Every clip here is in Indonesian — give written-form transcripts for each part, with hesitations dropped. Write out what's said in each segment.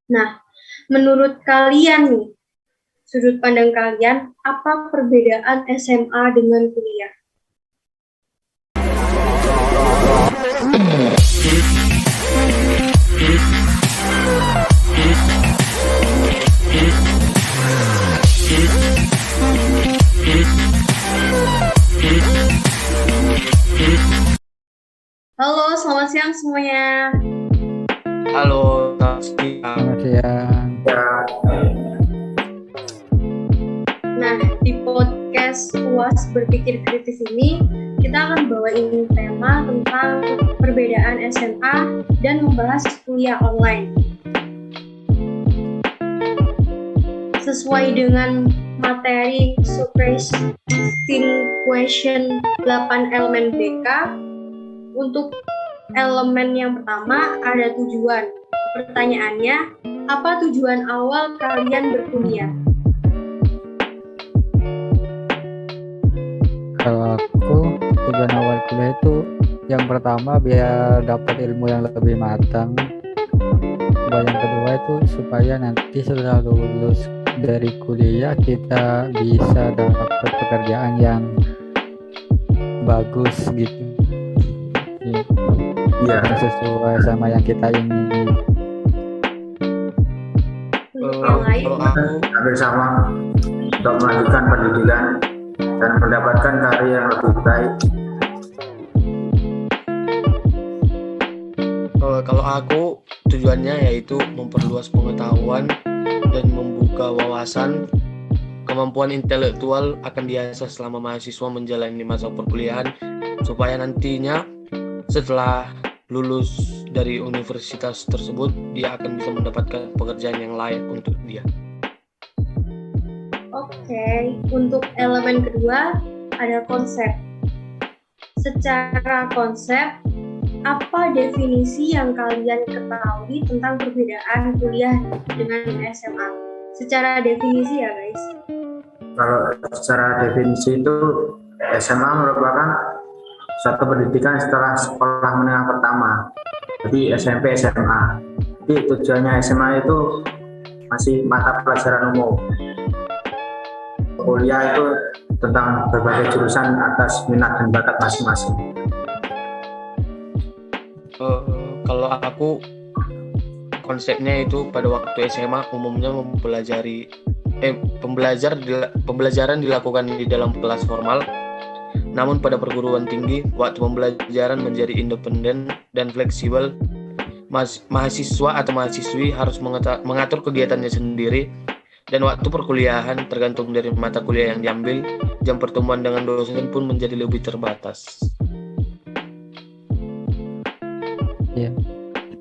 Nah, menurut kalian nih, sudut pandang kalian, apa perbedaan SMA dengan kuliah? Halo, selamat siang semuanya. Halo, selamat siang. Nah, di podcast UAS Berpikir Kritis ini, kita akan bawain tema tentang perbedaan SMA dan membahas kuliah online. Sesuai dengan materi Surprising Question 8 elemen BK, untuk elemen yang pertama ada tujuan. Pertanyaannya, apa tujuan awal kalian berkuliah? Kalau aku, tujuan awal kuliah itu yang pertama biar dapat ilmu yang lebih matang. Yang kedua itu supaya nanti setelah lulus dari kuliah kita bisa dapat pekerjaan yang bagus gitu. Iya. Sesuai sama yang kita ingini. Yang lain? Hampir sama untuk melanjutkan pendidikan dan mendapatkan karir yang lebih baik. Kalau aku tujuannya yaitu memperluas pengetahuan dan membuka wawasan. Kemampuan intelektual akan diasah selama mahasiswa menjalani masa perkuliahan supaya nantinya setelah lulus dari universitas tersebut dia akan bisa mendapatkan pekerjaan yang layak untuk dia. Oke, untuk elemen kedua ada konsep. Secara konsep, apa definisi yang kalian ketahui tentang perbedaan kuliah dengan SMA? Secara definisi ya guys. Kalau secara definisi itu SMA merupakan satu pendidikan setelah sekolah menengah pertama. Jadi SMP, SMA. Jadi tujuannya SMA itu masih mata pelajaran umum. Kuliah itu tentang berbagai jurusan atas minat dan bakat masing-masing. Kalau aku konsepnya itu pada waktu SMA umumnya pembelajaran dilakukan di dalam kelas formal. Namun pada perguruan tinggi, waktu pembelajaran menjadi independen dan fleksibel. Mahasiswa atau mahasiswi harus mengatur kegiatannya sendiri, dan waktu perkuliahan tergantung dari mata kuliah yang diambil. Jam pertemuan dengan dosen pun menjadi lebih terbatas. Ya,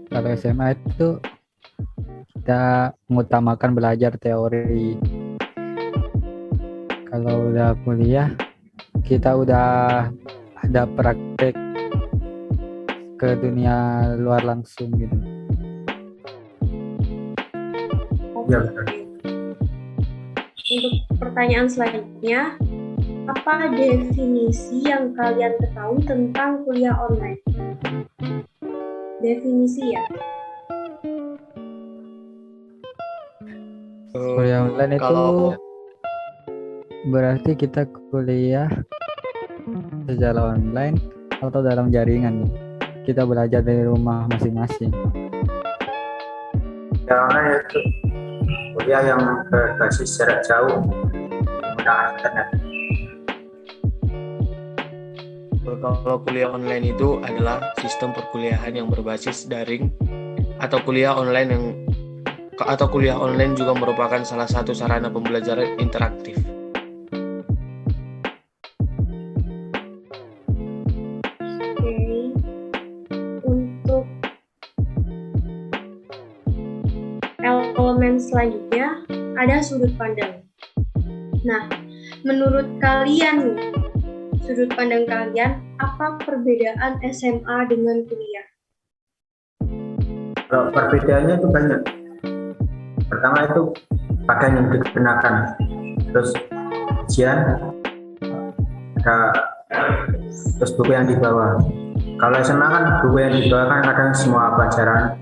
kalau SMA itu kita mengutamakan belajar teori. Kalau udah kuliah, kita udah ada praktek ke dunia luar langsung gitu. Ya, benar. Untuk pertanyaan selanjutnya, apa definisi yang kalian ketahui tentang kuliah online? Definisi ya. Kuliah online itu berarti kita kuliah secara online atau dalam jaringan. Kita belajar dari rumah masing-masing. Kuliah online itu kuliah yang berbasis jarak jauh menggunakan internet. Kalau kuliah online itu adalah sistem perkuliahan yang berbasis daring atau kuliah online juga merupakan salah satu sarana pembelajaran interaktif. Oke. Untuk elemen selanjutnya ada sudut pandang. Nah, menurut kalian nih, sudut pandang kalian, apa perbedaan SMA dengan kuliah? Kalau perbedaannya itu banyak. Pertama itu pakaian yang digunakan, terus ujian, terus buku yang dibawa. Kalau SMA kan buku yang dibawa kan kadang semua pelajaran,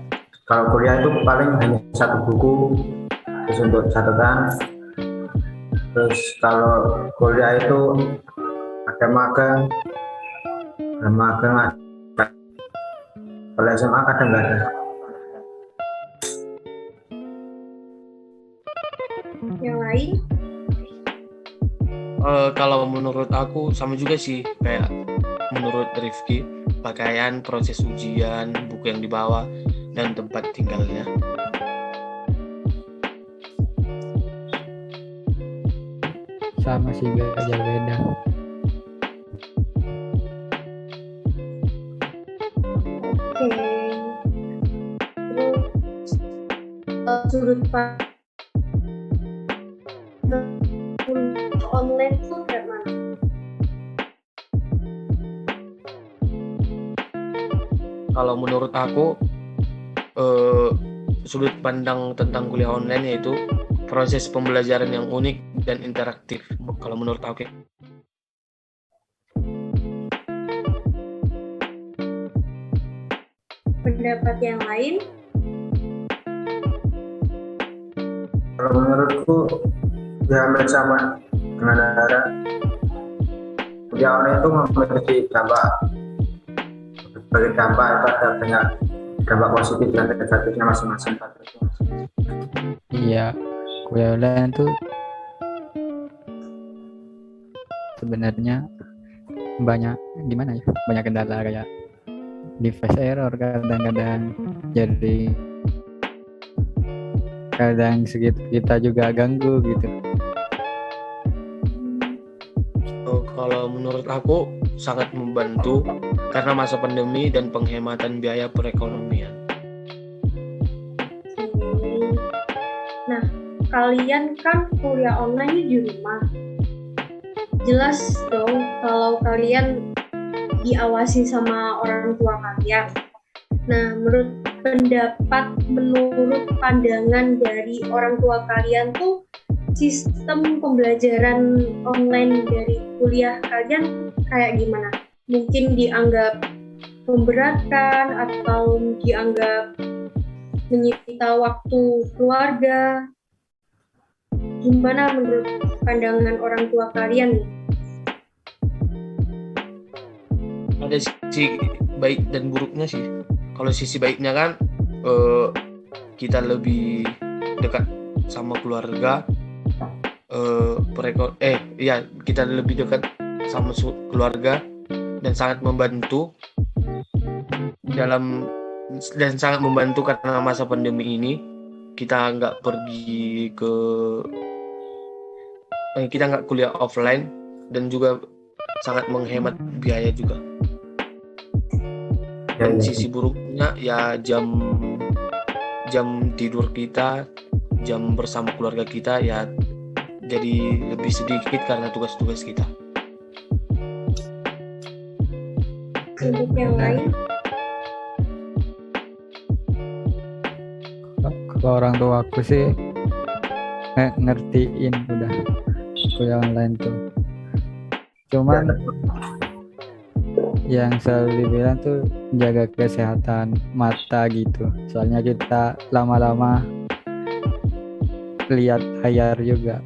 Kalau kuliah itu paling hanya satu buku terus untuk catatan. Terus kalau kuliah itu ada magang, ada. Kalau SMA kadang nggak ada. Yang lain? Kalau menurut aku sama juga sih kayak menurut Rifki, pakaian, proses ujian, buku yang dibawa, dan tempat tinggalnya. Sama sih, beda. Oke. Terus sudut pandang online tuh kayak mana? Kalau menurut aku sudut pandang tentang kuliah online yaitu proses pembelajaran yang unik dan interaktif. Kalau menurut aku. Pendapat yang lain? Kalau menurutku ya hampir sama dengan Dara. Kuliah online itu memiliki dampak. Sebagai dampak itu ada banyak dampak positif dan negatifnya masing-masing. Iya, kuliah online tuh sebenarnya banyak kendala kayak device error kadang-kadang, jadi kadang kita juga ganggu gitu. Kalau menurut aku sangat membantu karena masa pandemi dan penghematan biaya perekonomian. Nah, kalian kan kuliah online di rumah. Jelas dong kalau kalian diawasi sama orang tua kalian. Nah, menurut pandangan dari orang tua kalian tuh sistem pembelajaran online dari kuliah kalian kayak gimana? Mungkin dianggap memberatkan atau dianggap menyita waktu keluarga. Gimana menurut pandangan orang tua kalian nih? Ada sisi baik dan buruknya sih. Kalau sisi baiknya kan kita lebih dekat sama keluarga, kita lebih dekat sama keluarga dan sangat membantu karena masa pandemi ini kita nggak kuliah offline dan juga sangat menghemat biaya juga. Dan sisi buruknya ya jam tidur kita, jam bersama keluarga kita ya jadi lebih sedikit karena tugas-tugas kita. Untuk yang lain? Kalau orang tua aku sih ngertiin udah kuliah online tuh. Cuman yang selalu dibilang tuh jaga kesehatan mata gitu. Soalnya kita lama-lama lihat layar juga,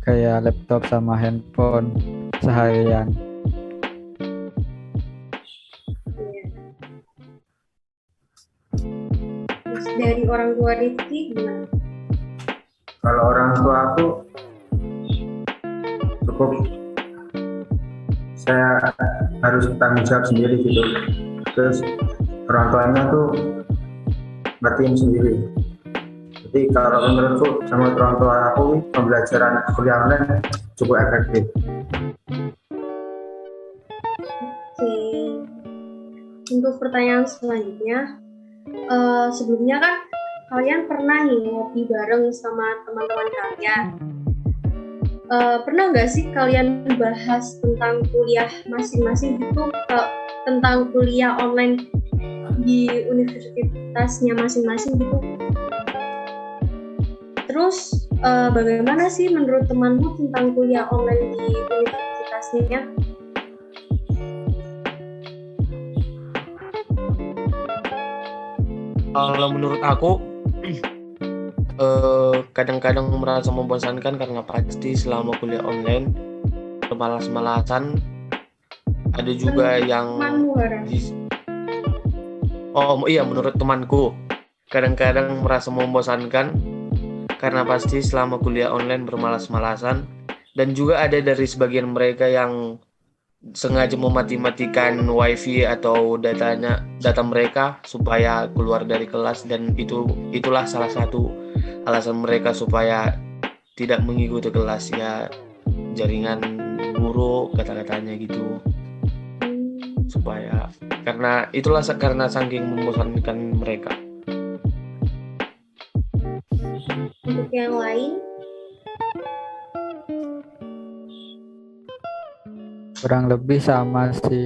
kayak laptop sama handphone seharian. Terus dari orang tua Rifki gimana? Kalau orang tua aku cukup saya harus tanggung jawab sendiri gitu. Terus orang tuanya tuh ngertiin sendiri. Jadi kalau menurutku sama orang tua aku pembelajaran kuliah online cukup efektif. Oke. Untuk pertanyaan selanjutnya, sebelumnya kan kalian pernah nih ngopi bareng sama teman-teman kalian. Pernah nggak sih kalian bahas tentang kuliah masing-masing gitu, tentang kuliah online di universitasnya masing-masing gitu? Terus bagaimana sih menurut temanmu tentang kuliah online di universitasnya? Kalau menurut aku kadang-kadang merasa membosankan karena pasti selama kuliah online bermalas-malasan. Ada juga yang menurut temanku kadang-kadang merasa membosankan karena pasti selama kuliah online bermalas-malasan, dan juga ada dari sebagian mereka yang sengaja memati-matikan wifi atau data mereka supaya keluar dari kelas, dan itulah salah satu alasan mereka supaya tidak mengikuti kelas, ya jaringan buruk kata-katanya gitu, supaya karena saking membosankan mereka. Untuk yang lain, Kurang lebih sama sih.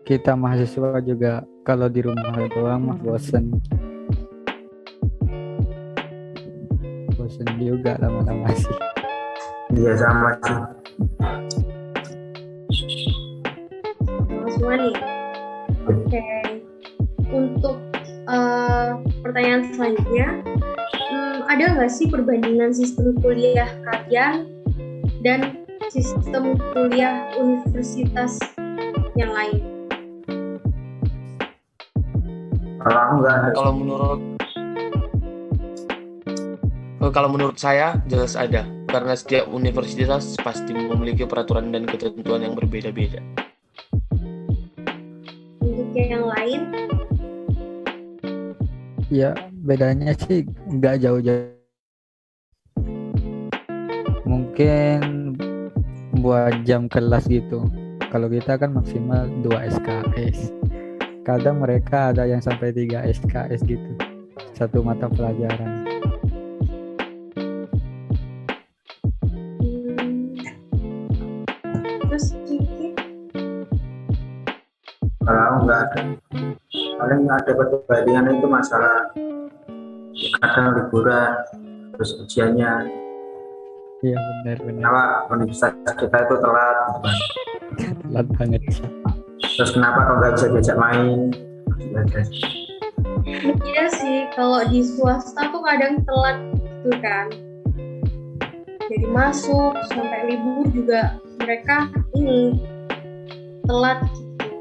Kita mahasiswa juga kalau di rumah doang mah bosen juga lama-lama sih. Iya sama sih. semua nih. Oke. Untuk pertanyaan selanjutnya, ada nggak sih perbandingan sistem kuliah kalian dan sistem kuliah universitas yang lain? Kalau menurut saya jelas ada, karena setiap universitas pasti memiliki peraturan dan ketentuan yang berbeda-beda. Untuk yang lain? Ya bedanya sih nggak jauh-jauh. Mungkin buat jam kelas gitu. Kalau kita kan maksimal 2 SKS. Kadang mereka ada yang sampai 3 SKS gitu. Satu mata pelajaran. Terus Kiki? Kalau nggak ada, paling ada perbandingan itu masalah kadang liburan, terus ujiannya. Iya benar. Kenapa universitas kita itu telat? Telat banget. Terus kenapa kok nggak bisa diajak main? Iya sih, kalau di swasta tuh kadang telat gitu kan. Jadi masuk sampai libur juga mereka ini telat gitu.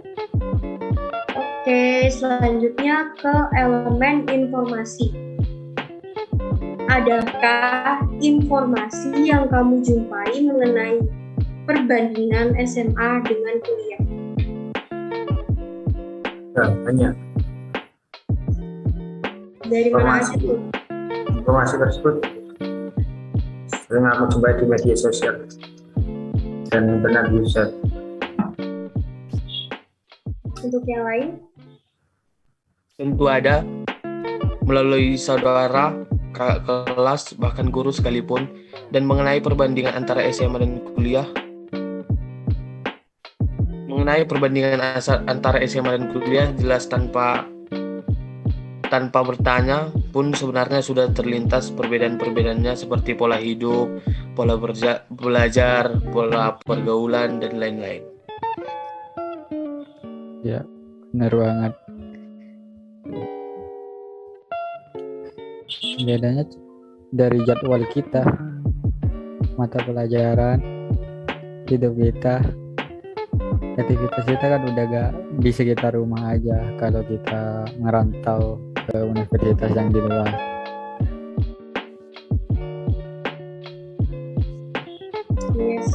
Oke, selanjutnya ke elemen informasi. Adakah informasi yang kamu jumpai mengenai perbandingan SMA dengan kuliah? Ya, banyak. Dari mana aja tuh? Informasi tersebut sering aku jumpai di media sosial dan internet user. Untuk yang lain? Tentu ada, melalui saudara, kakak kelas, bahkan guru sekalipun, dan mengenai perbandingan antara SMA dan kuliah. Mengenai perbandingan antara SMA dan kuliah jelas tanpa bertanya pun sebenarnya sudah terlintas perbedaan-perbedaannya seperti pola hidup, pola belajar, pola pergaulan, dan lain-lain. Ya, benar banget. Bedanya dari jadwal kita, mata pelajaran, hidup kita, aktivitas kita kan udah gak di sekitar rumah aja kalau kita ngerantau ke universitas yang di luar. Yes.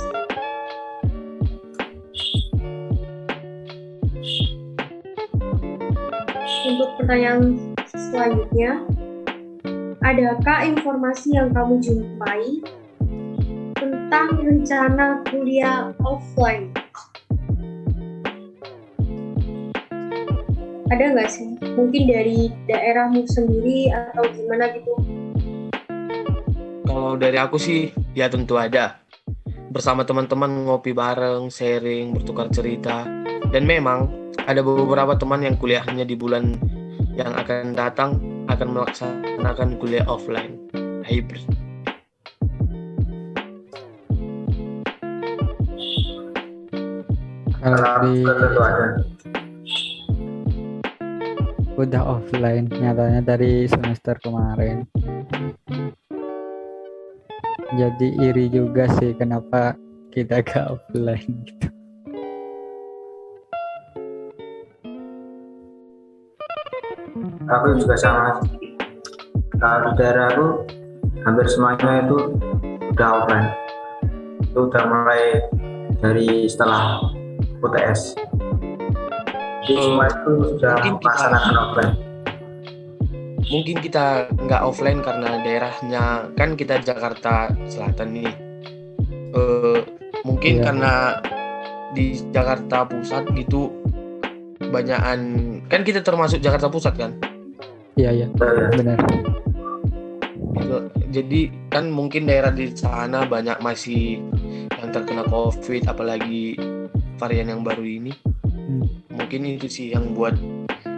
Untuk pertanyaan selanjutnya, adakah informasi yang kamu jumpai tentang rencana kuliah offline? Ada nggak sih? Mungkin dari daerahmu sendiri atau gimana gitu? Kalau dari aku sih, ya tentu ada. Bersama teman-teman ngopi bareng, sharing, bertukar cerita. Dan memang ada beberapa teman yang kuliahnya di bulan yang akan datang akan melaksanakan kuliah offline, hybrid. udah offline nyatanya dari semester kemarin. Jadi iri juga sih kenapa kita gak offline gitu. Aku juga sama. Kalau di daerah aku hampir semuanya itu udah offline. Itu udah mulai dari setelah UTS. Jadi semua itu sudah melaksanakan offline. Mungkin kita nggak offline karena daerahnya kan kita Jakarta Selatan nih. Mungkin karena di Jakarta Pusat gitu banyakan kan kita termasuk Jakarta Pusat kan. Iya benar. Jadi kan mungkin daerah di sana banyak masih yang terkena COVID, apalagi varian yang baru ini. Mungkin itu sih yang buat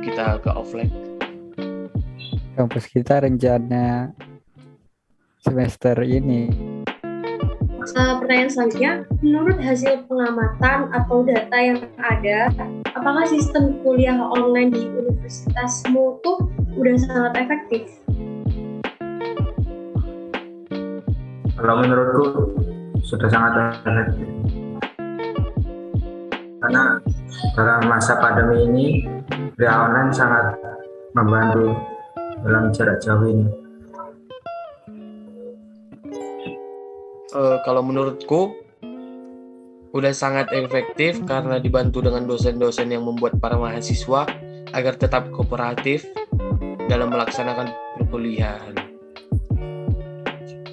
kita ke offline. Kampus kita rencana semester ini. Pertanyaan selanjutnya, menurut hasil pengamatan atau data yang ada, apakah sistem kuliah online di universitasmu tuh udah sangat efektif? Kalau menurutku sudah sangat efektif. Karena dalam masa pandemi ini, kuliah online sangat membantu dalam jarak jauh ini. Kalau menurutku udah sangat efektif karena dibantu dengan dosen-dosen yang membuat para mahasiswa agar tetap kooperatif dalam melaksanakan perkuliahan.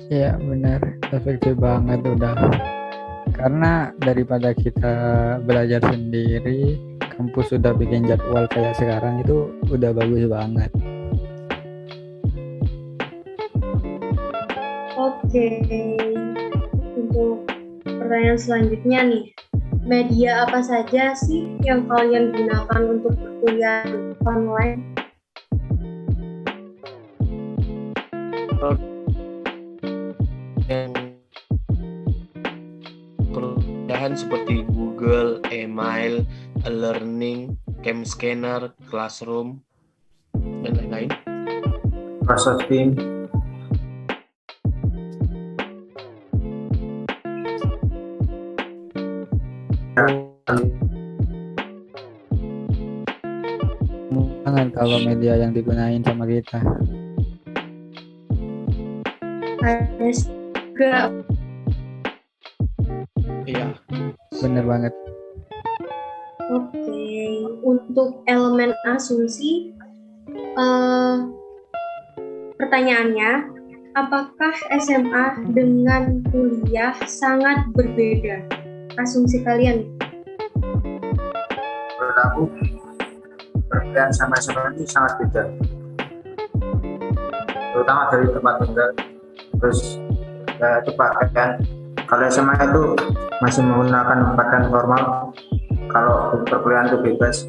Iya benar, efektif banget udah. Karena daripada kita belajar sendiri, kampus sudah bikin jadwal kayak sekarang itu udah bagus banget. Oke. Untuk pertanyaan selanjutnya nih, media apa saja sih yang kalian gunakan untuk perkuliahan online? Perkuliahan seperti Google, email, e-learning, cam scanner, classroom, dan lain-lain. Microsoft Teams. Jangan kalau media yang digunain sama kita. Ada juga. Iya. Bener banget. Oke, untuk elemen asumsi, pertanyaannya, apakah SMA dengan kuliah sangat berbeda? Asumsi kalian? Menurut aku, perbedaan sama SMA ini sangat beda. Terutama dari tempat tinggal. Terus itu pakaian. Kalau SMA itu masih menggunakan pakaian formal. Kalau perkuliahan itu bebas.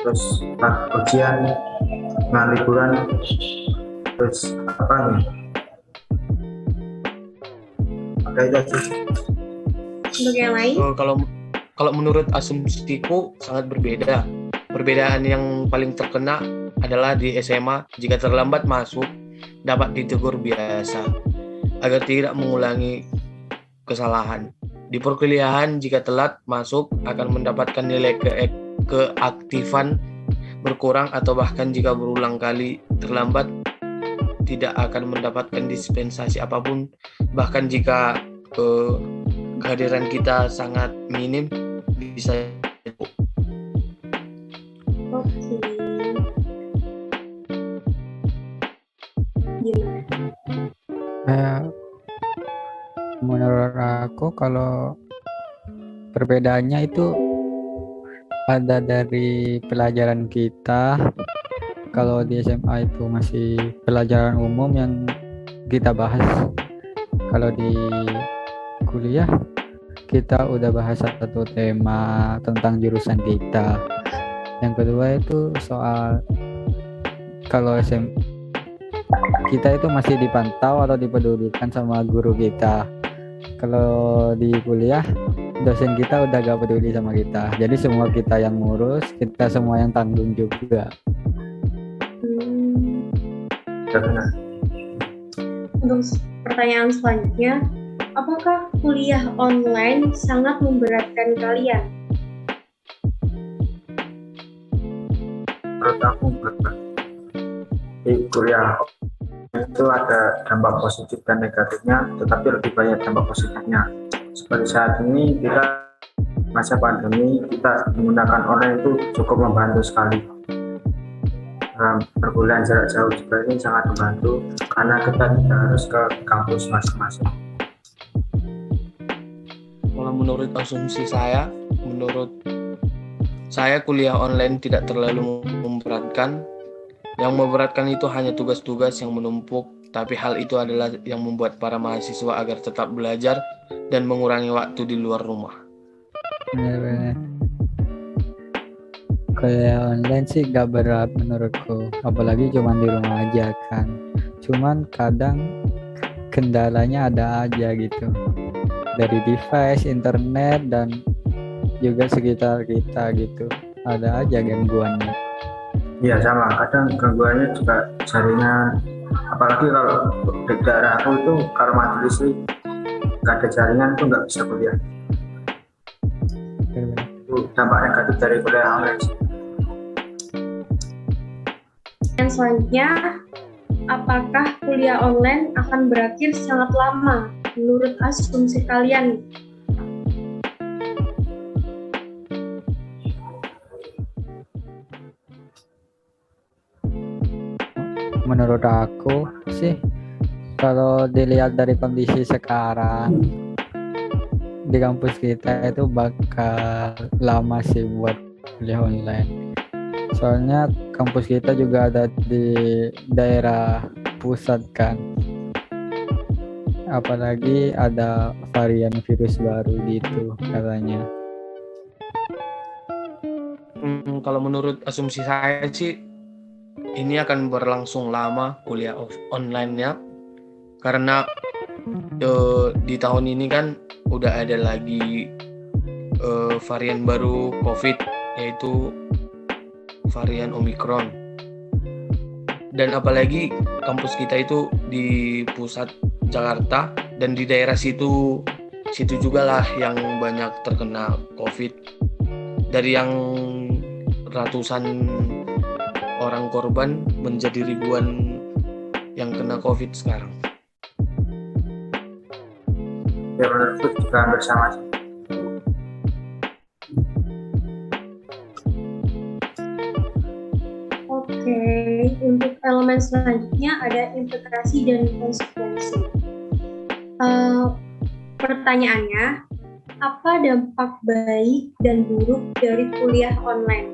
Terus ujian, dengan liburan, terus apa nih? Oke, itu aja. Untuk yang lain? Kalau menurut asumsiku sangat berbeda. Perbedaan yang paling terkena adalah di SMA, jika terlambat masuk dapat ditegur biasa agar tidak mengulangi kesalahan. Di perkuliahan jika telat masuk akan mendapatkan nilai keaktifan berkurang atau bahkan jika berulang kali terlambat tidak akan mendapatkan dispensasi apapun, bahkan jika kehadiran kita sangat minim bisa. Oke. Gimana? Menurut aku kalau perbedaannya itu ada dari pelajaran kita. Kalau di SMA itu masih pelajaran umum yang kita bahas. Kalau di kuliah kita udah bahas satu tema tentang jurusan kita. Yang kedua itu soal kalau SMA kita itu masih dipantau atau dipedulikan sama guru kita. Kalau di kuliah dosen kita udah gak peduli sama kita. Jadi semua kita yang ngurus, kita semua yang tanggung juga. benar. Untuk pertanyaan selanjutnya, apakah kuliah online sangat memberatkan kalian? Menurut aku benar. Di kuliah itu ada dampak positif dan negatifnya, tetapi lebih banyak dampak positifnya. Seperti saat ini kita masa pandemi, kita menggunakan online itu cukup membantu sekali. Dalam perkuliahan jarak jauh juga ini sangat membantu karena kita tidak harus ke kampus masing-masing. Kalau menurut asumsi saya, menurut saya kuliah online tidak terlalu memberatkan. Yang memberatkan itu hanya tugas-tugas yang menumpuk, tapi hal itu adalah yang membuat para mahasiswa agar tetap belajar dan mengurangi waktu di luar rumah. Bener-bener. Kayak online sih gak berat menurutku, apalagi cuma di rumah aja kan. Cuman kadang kendalanya ada aja gitu, dari device, internet, dan juga sekitar kita gitu, ada aja gangguannya. Iya sama, kadang gangguannya juga jaringan, apalagi kalau di daerah aku itu kalau majelis sih nggak ada jaringan itu nggak bisa kuliah. Bener-bener. Itu dampak negatif dari kuliah online sih. Yang selanjutnya, apakah kuliah online akan berakhir sangat lama menurut asumsi kalian? Menurut aku sih, kalau dilihat dari kondisi sekarang di kampus kita itu bakal lama sih buat kuliah online. Soalnya kampus kita juga ada di daerah pusat kan. Apalagi ada varian virus baru gitu katanya. Kalau menurut asumsi saya sih, ini akan berlangsung lama kuliah online-nya, karena di tahun ini kan udah ada lagi varian baru COVID, yaitu varian Omicron. Dan apalagi kampus kita itu di pusat Jakarta, dan di daerah situ juga lah yang banyak terkena COVID. Dari yang ratusan orang korban menjadi ribuan yang kena COVID sekarang. Ya menurutku juga hampir sama sih. Oke, untuk elemen selanjutnya ada integrasi dan konsekuensi. Pertanyaannya, apa dampak baik dan buruk dari kuliah online?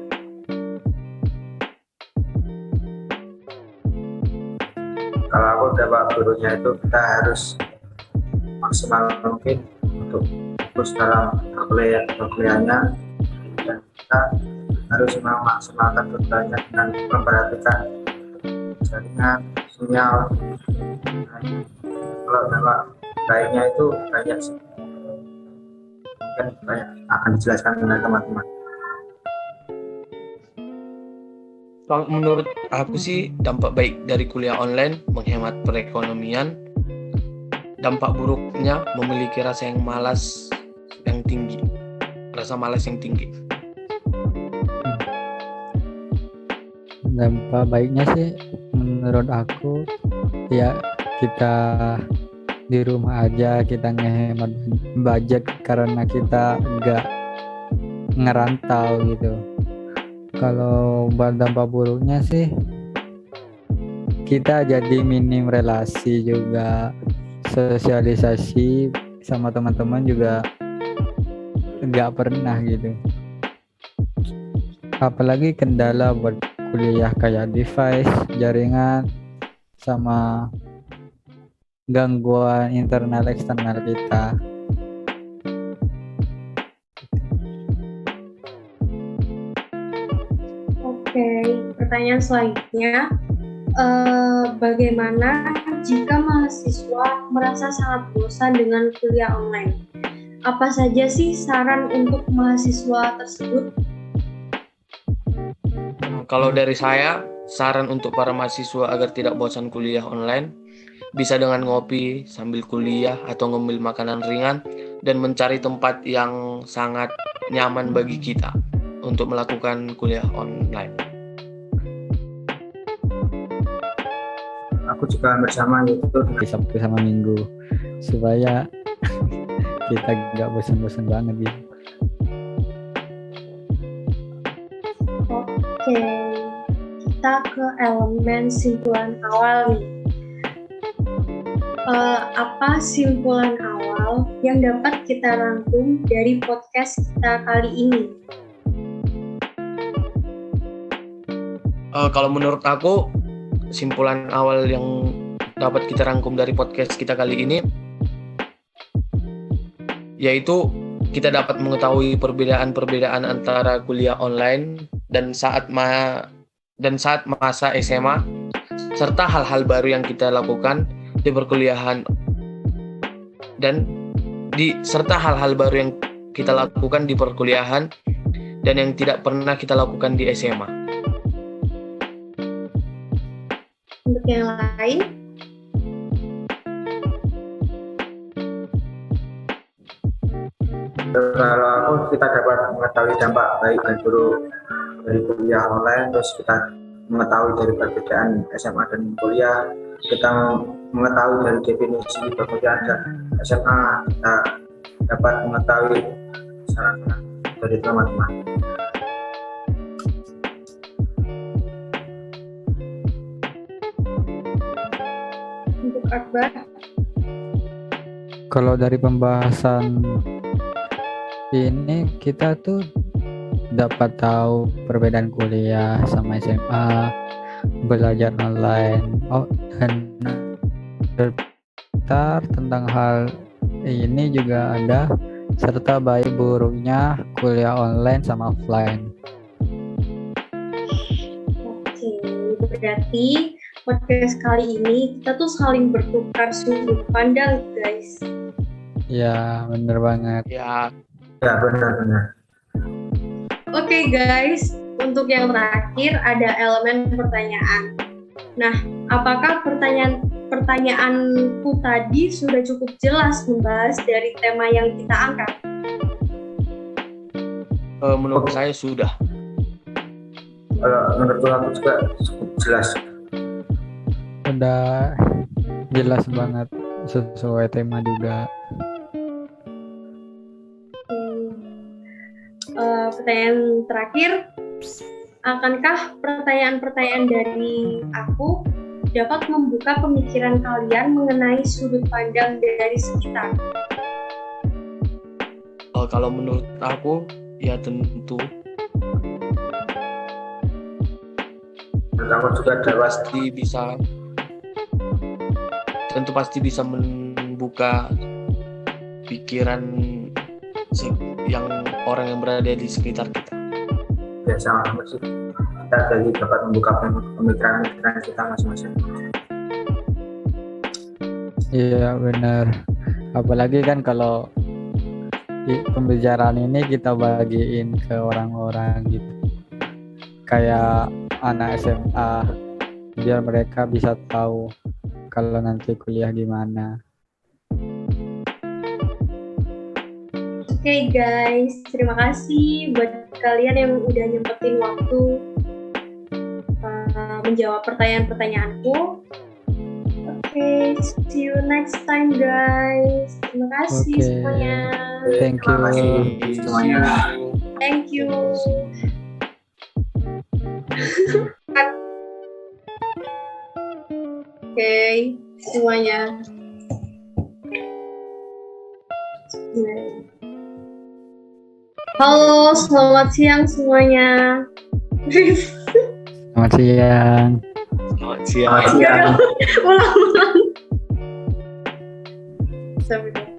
Kalau aku dampak buruknya itu kita harus maksimal mungkin untuk fokus dalam perkuliahannya, dan kita harus memaksimalkan kegiatannya dengan memperhatikan jaringan, sinyal. Kalau dampak baiknya itu banyak sih, mungkin banyak akan dijelaskan dengan teman-teman. Kalau menurut aku sih, dampak baik dari kuliah online menghemat perekonomian. Dampak buruknya memiliki rasa malas yang tinggi. Dampak baiknya sih menurut aku ya, kita di rumah aja, kita ngehemat budget karena kita nggak ngerantau gitu. Kalau buat dampak buruknya sih, kita jadi minim relasi juga, sosialisasi sama teman-teman juga nggak pernah gitu. Apalagi kendala buat kuliah kayak device, jaringan, sama gangguan internal eksternal kita. Oke, pertanyaan selanjutnya, bagaimana jika mahasiswa merasa sangat bosan dengan kuliah online? Apa saja sih saran untuk mahasiswa tersebut? Kalau dari saya, saran untuk para mahasiswa agar tidak bosan kuliah online, bisa dengan ngopi sambil kuliah atau ngemil makanan ringan dan mencari tempat yang sangat nyaman bagi kita untuk melakukan kuliah online. Aku juga bersama itu Di Sabtu sama Minggu supaya kita nggak bosan-bosan banget gitu. Oke, kita ke elemen simpulan awal nih. Apa simpulan awal yang dapat kita rangkum dari podcast kita kali ini? Kalau menurut aku, simpulan awal yang dapat kita rangkum dari podcast kita kali ini yaitu kita dapat mengetahui perbedaan-perbedaan antara kuliah online dan saat masa SMA, serta hal-hal baru yang kita lakukan di perkuliahan serta hal-hal baru yang kita lakukan di perkuliahan dan yang tidak pernah kita lakukan di SMA. Untuk yang lain, kalau aku kita dapat mengetahui dampak baik dan buruk dari kuliah online, terus kita mengetahui dari perbedaan SMA dan kuliah, kita mengetahui dari definisi perkuliahan dan SMA, kita dapat mengetahui saran-saran dari teman-teman. untuk Akbar, Kalau dari pembahasan ini kita tuh dapat tahu perbedaan kuliah sama SMA, belajar online, dan sebentar tentang hal ini juga ada, serta baik buruknya kuliah online sama offline. oke, berarti podcast kali ini kita tuh saling bertukar sudut pandang, guys. Ya, bener banget. Ya, Ya, benar-benar. Oke, guys, untuk yang terakhir ada elemen pertanyaan. Nah, apakah pertanyaanku tadi sudah cukup jelas membahas dari tema yang kita angkat? menurut saya sudah. Kalau menurut aku juga cukup jelas. Udah jelas banget, sesuai tema juga. Pertanyaan terakhir, akankah pertanyaan-pertanyaan dari aku dapat membuka pemikiran kalian mengenai sudut pandang dari sekitar? Kalau menurut aku, ya tentu Menurut aku juga jelas. pasti bisa membuka pikiran yang orang yang berada di sekitar kita. Ya, sama sih. Kita jadi dapat membuka pemikiran kita masing-masing. Iya benar. Apalagi kan kalau pembicaraan ini kita bagiin ke orang-orang gitu, kayak anak SMA, biar mereka bisa tahu kalau nanti kuliah gimana. Oke, guys, terima kasih buat kalian yang udah nyempetin waktu menjawab pertanyaan-pertanyaanku. Oke, see you next time, guys. Terima kasih Oke. semuanya. Thank you. Terima kasih semuanya. Thank you. Oke, semuanya. Halo, selamat siang semuanya. Selamat siang. Selamat siang. Selamat siang. Ulang-ulang. Sampai dulu.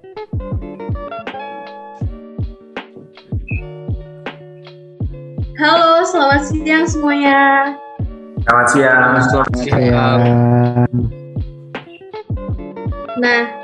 Halo, selamat siang semuanya. Selamat siang. Selamat siang. Siang. Nah,